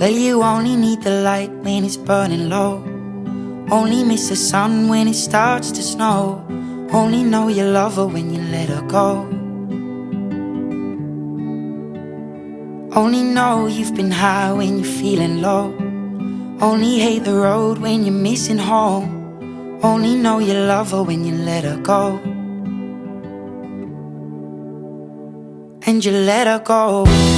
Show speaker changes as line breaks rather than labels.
Well, you only need the light when it's burning low. Only miss the sun when it starts to snow. Only know you love her when you let her go. Only know you've been high when you're feeling low. Only hate the road when you're missing home. Only know you love her when you let her go. And you let her go.